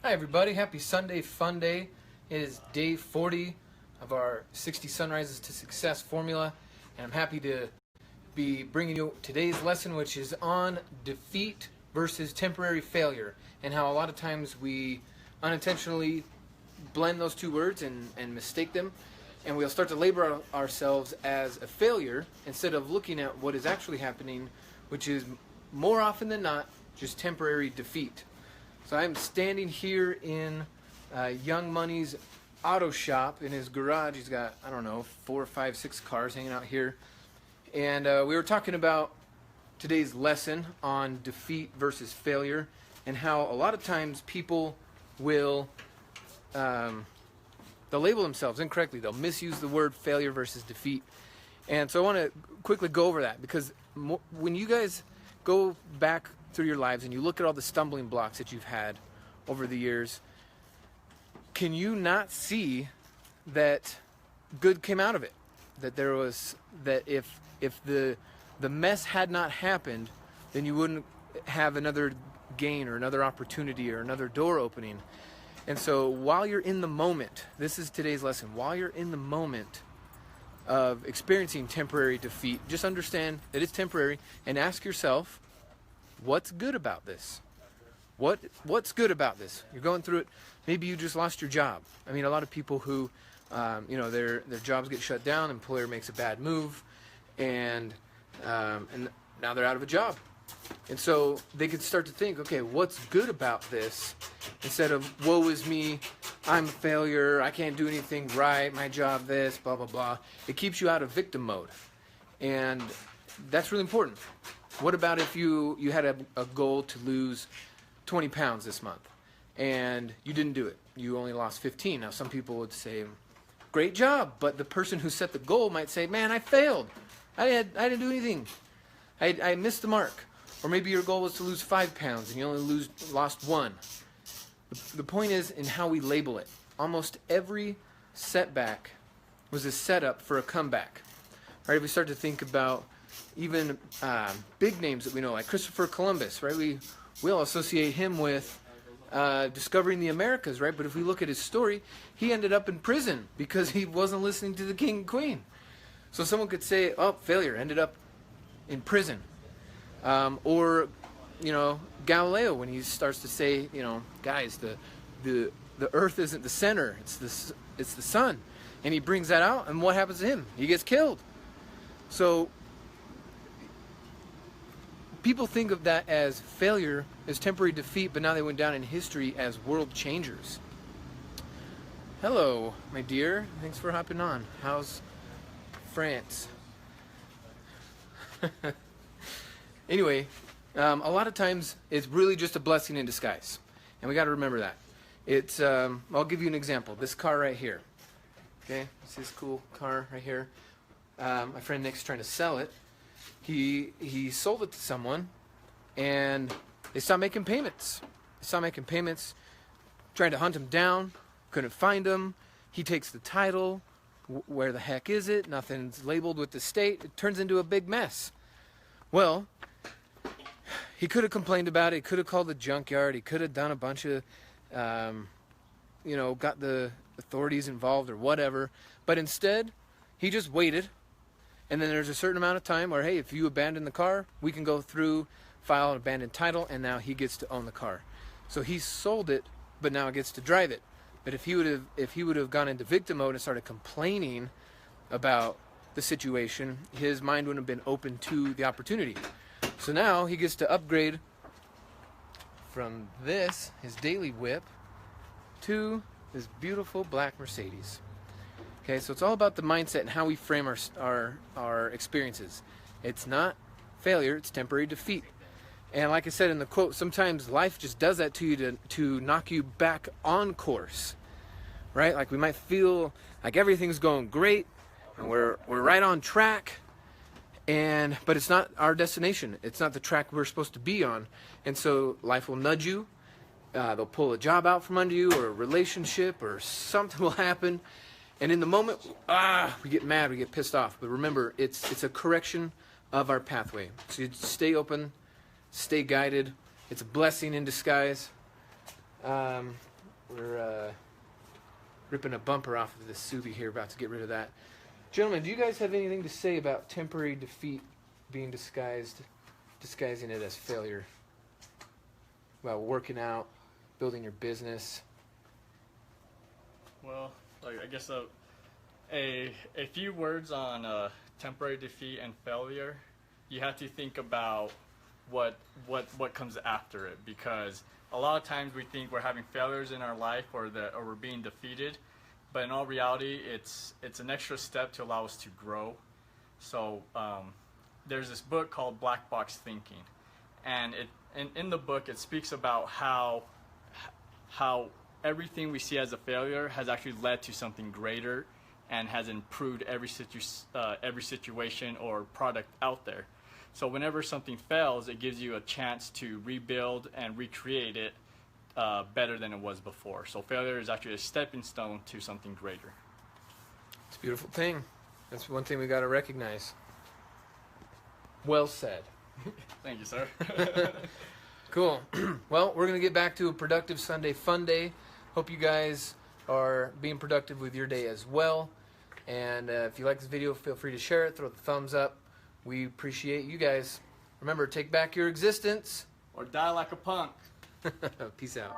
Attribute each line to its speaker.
Speaker 1: Hi everybody, happy Sunday fun day. It is day 40 of our 60 Sunrises to Success formula, and I'm happy to be bringing you today's lesson, which is on defeat versus temporary failure, and how a lot of times we unintentionally blend those two words and mistake them, and we'll start to label ourselves as a failure instead of looking at what is actually happening, which is more often than not just temporary defeat. So I'm standing here in Young Money's auto shop in his garage. He's got, I don't know, 4, 5, 6 cars hanging out here. And we were talking about today's lesson on defeat versus failure, and how a lot of times people will they'll label themselves incorrectly. They'll misuse the word failure versus defeat. And so I want to quickly go over that, because when you guys go back through your lives and you look at all the stumbling blocks that you've had over the years, can you not see that good came out of it? That there was, that if the mess had not happened, then you wouldn't have another gain or another opportunity or another door opening. And so while you're in the moment, this is today's lesson, while you're in the moment of experiencing temporary defeat, just understand that it's temporary and ask yourself, what's good about this? What's good about this? You're going through it. Maybe you just lost your job. I mean, a lot of people who, their jobs get shut down, employer makes a bad move, and now they're out of a job. And so they could start to think, okay, what's good about this? Instead of, woe is me, I'm a failure, I can't do anything right, my job this, blah, blah, blah. It keeps you out of victim mode. And that's really important. What about if you had a goal to lose 20 pounds this month and you didn't do it? You only lost 15. Now some people would say, great job. But the person who set the goal might say, man, I failed. I didn't do anything. I missed the mark. Or maybe your goal was to lose 5 pounds and you only lost 1. The point is in how we label it. Almost every setback was a setup for a comeback. Right? If we start to think about even big names that we know, like Christopher Columbus, right? We all associate him with discovering the Americas, right? But if we look at his story, he ended up in prison because he wasn't listening to the king and queen. So someone could say, oh, failure, ended up in prison. Or, Galileo, when he starts to say, guys, the earth isn't the center, it's the sun. And he brings that out, and what happens to him? He gets killed. So people think of that as failure, as temporary defeat, but now they went down in history as world changers. Hello, my dear. Thanks for hopping on. How's France? Anyway, a lot of times it's really just a blessing in disguise, and we got to remember that. It's I'll give you an example. This car right here. Okay, it's this cool car right here. My friend Nick's trying to sell it. He sold it to someone, and they stopped making payments. Trying to hunt him down, couldn't find him. He takes the title. Where the heck is it? Nothing's labeled with the state. It turns into a big mess. Well, he could have complained about it. He could have called the junkyard. He could have done a bunch of, got the authorities involved or whatever. But instead, he just waited. And then there's a certain amount of time where, hey, if you abandon the car, we can go through, file an abandoned title, and now he gets to own the car. So he sold it, but now gets to drive it. But if he would have gone into victim mode and started complaining about the situation, his mind wouldn't have been open to the opportunity. So now he gets to upgrade from this, his daily whip, to this beautiful black Mercedes. Okay, so it's all about the mindset and how we frame our experiences. It's not failure, it's temporary defeat. And like I said in the quote, sometimes life just does that to you to knock you back on course. Right? Like we might feel like everything's going great and we're right on track, but it's not our destination. It's not the track we're supposed to be on. And so life will nudge you. They'll pull a job out from under you, or a relationship, or something will happen. And in the moment, we get mad, we get pissed off. But remember, it's a correction of our pathway. So you stay open, stay guided. It's a blessing in disguise. We're ripping a bumper off of this Subi here, about to get rid of that. Gentlemen, do you guys have anything to say about temporary defeat being disguising it as failure? About working out, building your business?
Speaker 2: Well, like, I guess a few words on temporary defeat and failure. You have to think about what comes after it, because a lot of times we think we're having failures in our life or we're being defeated, but in all reality, it's an extra step to allow us to grow. So there's this book called Black Box Thinking, and in the book it speaks about how everything we see as a failure has actually led to something greater and has improved every situation or product out there. So whenever something fails, it gives you a chance to rebuild and recreate it better than it was before. So failure is actually a stepping stone to something greater.
Speaker 1: It's a beautiful thing. That's one thing we got to recognize. Well said.
Speaker 2: Thank you, sir.
Speaker 1: Cool. Well, we're going to get back to a productive Sunday fun day. Hope you guys are being productive with your day as well. And if you like this video, feel free to share it, throw the thumbs up. We appreciate you guys. Remember, take back your existence.
Speaker 2: Or die like a punk.
Speaker 1: Peace out.